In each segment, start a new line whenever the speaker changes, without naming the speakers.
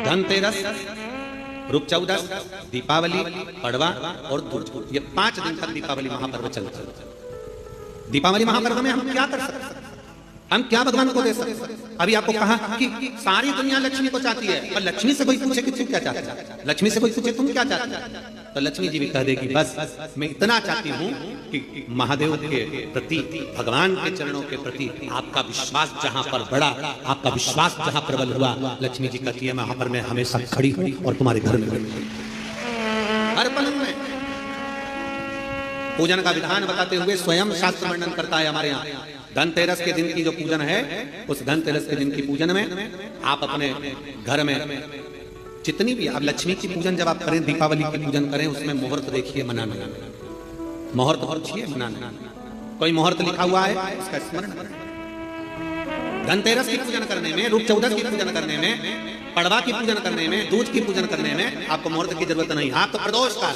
धनतेरस, रूप चौदस, दीपावली, पड़वा और दूज, ये 5 दिन तक दीपावली महापर्व चलता है। दीपावली महापर्व में हम क्या कर सकते हैं? हम क्या भगवान को दे सकते हैं? अभी आपको कहा कि सारी दुनिया लक्ष्मी को चाहती है, और लक्ष्मी से कोई पूछे कि तुम क्या चाहते हो, लक्ष्मी से कोई पूछे तुम क्या चाहते हो, तो लक्ष्मी जी भी कह देगी बस मैं इतना चाहती हूँ कि महादेव के प्रति, भगवान के चरणों के प्रति आपका विश्वास जहां पर बढ़ा, आपका विश्वास जहां प्रबल हुआ, लक्ष्मी जी कहती है मैं वहां पर मैं हमेशा खड़ी हूं और तुम्हारे घर में हर पल में। पूजन का विधान बताते हुए स्वयं शास्त्र वर्णन करता है हमारे यहाँ। धनतेरस के दिन की जो पूजन है, उस धनतेरस के दिन की पूजन में आप अपने घर में जितनी भी, आप लक्ष्मी की पूजन जब आप करें, दीपावली की पूजन करें, उसमें मुहूर्त देखिए, मनाना, मुहूर्त पूछिए, मनाना, कोई मुहूर्त लिखा हुआ है उसका स्मरण करें। धनतेरस की पूजन करने में, रूप चौदस की पूजन करने में, पड़वा की पूजन करने में, दूज की पूजन करने में आपको मुहूर्त की जरूरत नहीं। आप तो प्रदोष काल,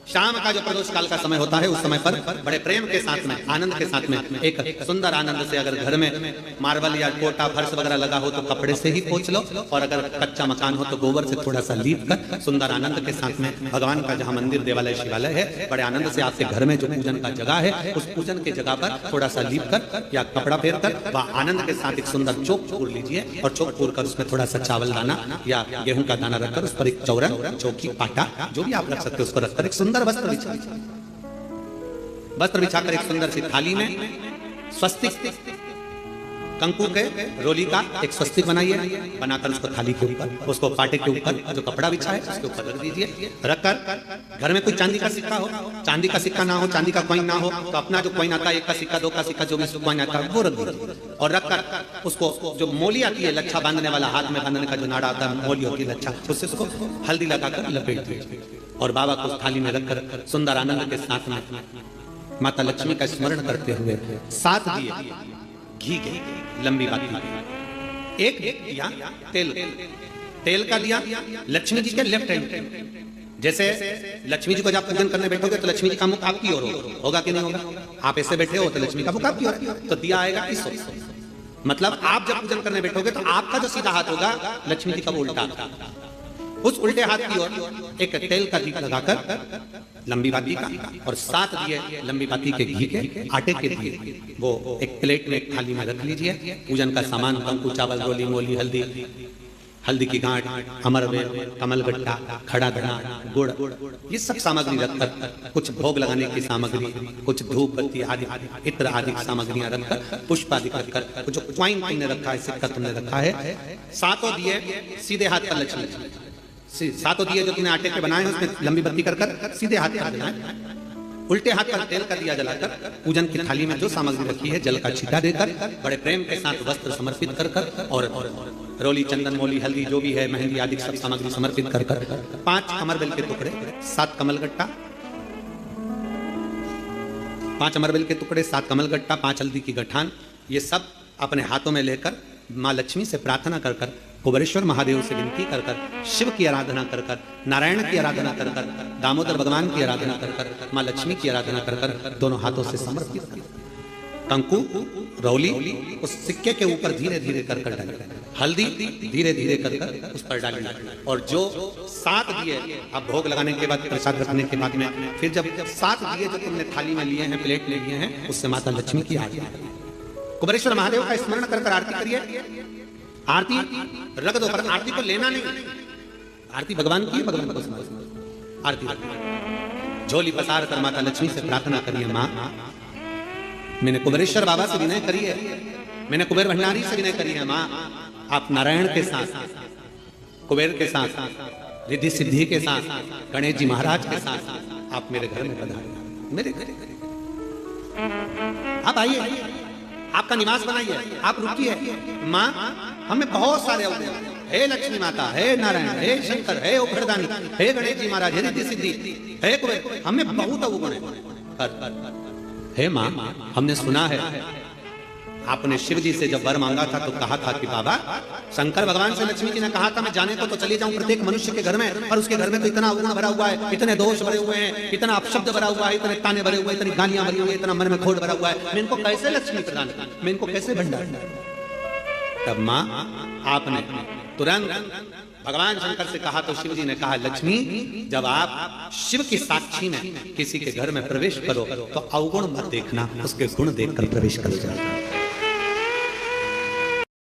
शाम का जो प्रदोष काल का समय होता है, उस समय पर बड़े प्रेम के साथ में, आनंद के साथ में, एक सुंदर आनंद से, अगर घर में मार्बल या कोटा फर्श वगैरह लगा हो तो कपड़े से ही पोंछ लो, और अगर कच्चा मकान हो तो गोबर से थोड़ा सा लीप कर सुंदर आनंद के साथ में भगवान का जहाँ मंदिर, देवालय, शिवालय है, बड़े आनंद से आपके घर में जो पूजन का जगह है, उस पूजन के जगह पर थोड़ा सा लीप कर या कपड़ा फेर कर वह आनंद के साथ एक सुंदर चौक पूर लीजिए, और चौक पूर कर उसमें थोड़ा सा चावल दाना या गेहूं का दाना रखकर उस पर एक चौरन, चौकी, पाटा जो भी आप रख सकते हो उसको रखकर एक सुंदर वस्त्र बिछाकर एक सुंदर सी थाली में स्वस्तिक, कंकु के रोली का एक स्वस्तिक बनाइए, बनाकर उसको थाली के ऊपर, उसको पाटे के ऊपर जो कपड़ा बिछा है उसके ऊपर रख दीजिए। रखकर घर में कोई चांदी का सिक्का हो, चांदी का सिक्का ना हो, चांदी का कॉइन ना हो, तो अपना जो कॉइन आता है, 1 का सिक्का, 2 का सिक्का, जो भी कॉइन आता है वो रख दीजिए, और रखकर उसको जो मोली आती है, लच्छा बांधने वाला, हाथ में बांधने का जो नाड़ा आता है, मोली होती है लच्छा, उससे उसको हल्दी लगाकर लपेट दीजिए, और बाबा को उस थाली में रखकर सुंदर आनंद के साथ में माता लक्ष्मी का स्मरण करते हुए 7 दिए घी के, लंबी बाती, एक दिया तेल का दिया लक्ष्मी जी के लेफ्ट हैंड। जैसे लक्ष्मी जी को जब पूजन करने बैठोगे तो लक्ष्मी जी का मुख आपकी ओर होगा कि नहीं होगा? आप ऐसे बैठे हो तो लक्ष्मी का मुख आपकी ओर, तो दिया आएगा इस ओर। मतलब आप जब पूजन करने बैठोगे तो आपका जो सीधा हाथ होगा, लक्ष्मी जी का उल्टा, उस उल्टे हाथ की ओर एक तेल का दीप लगाकर लंबी बाती का, और 7 दिए लंबी बाती के घी के, आटे के दिए, वो एक प्लेट में, एक थाली में रख लीजिए। पूजन का सामान, कंकु, चावल, रोली, मोली, हल्दी की गांठ, अमरवेल, कमलगट्टा, खड़ा धना, गुड़, ये सब सामग्री रखकर, कुछ भोग लगाने की सामग्री, कुछ धूप बत्ती आदि, इत्र आदि सामग्रियां रखकर, पुष्प आदि रखकर, कुछ क्वाइन तुमने रखा है, सिक्का तुमने रखा है, 7 दिए सीधे हाथ पर लक्ष्मी, 7 दिए जो तुमने आटे के बनाए हैं उसमें लंबी बत्ती कर सीधे हाथ पर बनाए, उल्टे हाथ पर तेल का दिया जलाकर, पूजन की थाली में जो सामग्री रखी है जल का छींटा देकर, बड़े प्रेम के साथ वस्त्र समर्पित कर और रोली, चंदन, मोली, हल्दी जो भी है, मेहंदी आदि सब सामग्री समर्पित कर 5 अमरबेल के टुकड़े, 7 कमलगट्टा, 5 अमरबेल के टुकड़े, 7 कमलगट्टा, 5 हल्दी की गठान, ये सब अपने हाथों में लेकर माँ लक्ष्मी से प्रार्थना कर कुबेरेश्वर महादेव से विनती कर शिव की आराधना कर नारायण की आराधना कर दामोदर भगवान की आराधना कर माँ लक्ष्मी की आराधना कर दोनों हाथों से समर्पित कर कंकु, रौली उस सिक्के के ऊपर धीरे धीरे कर डाली, हल्दी धीरे धीरे कर उस पर डाली, और जो 7 दिए आप भोग लगाने के बाद, प्रसाद रखने के बाद में, फिर जब 7 दिए जो तुमने थाली में लिए हैं, प्लेट में लिए हैं, उससे माता लक्ष्मी की आरती, कुबेरेश्वर महादेव का स्मरण कर आरती करिए। आरती रख दो, पर आरती को लेना नहीं, आरती भगवान की, भगवान को समझ, आरती झोली पसार कर माता लक्ष्मी से प्रार्थना करिए, माँ मैंने कुबेरेश्वर बाबा से विनय करी है, मैंने कुबेर भंडारी से विनय करी है, माँ आप नारायण के साथ, कुबेर के साथ, रिद्धि सिद्धि के साथ, गणेश जी महाराज के साथ आप मेरे घर में पधारिए, मेरे घर आप आइए, आपका निवास बनाइए, आप रुकिए। माँ हमें बहुत सारे अवगुण, हे लक्ष्मी माता, हे नारायण, हे शंकर, हे उखड़दानी, हे गणेश जी महाराज, हे रिद्धि सिद्धि, हे कुबेर, हमें बहुत अवगुण है। हे माँ हमने सुना है आपने शिव जी से जब वर मांगा था तो कहा था कि बाबा, शंकर भगवान से लक्ष्मी जी ने कहा था मैं जाने को तो चली जाऊं प्रत्येक मनुष्य के घर में, और उसके घर में तो इतना अवगुण भरा हुआ है, इतने दोष भरे हुए हैं, इतना अपशब्द भरा हुआ है, इतने ताने भरे हुए, इतनी गालियां भरी हुई है, इतना मन में खोट भरा हुआ है, मैं इनको कैसे लक्ष्मी प्रदान करूं, मैं इनको कैसे भंडार। तब माँ आपने तुरंत भगवान शंकर से कहा तो शिव जी ने कहा, लक्ष्मी जब आप शिव की साक्षी में किसी के घर में प्रवेश करो तो अवगुण मत देखना, उसके गुण देखकर प्रवेश कर जाओ।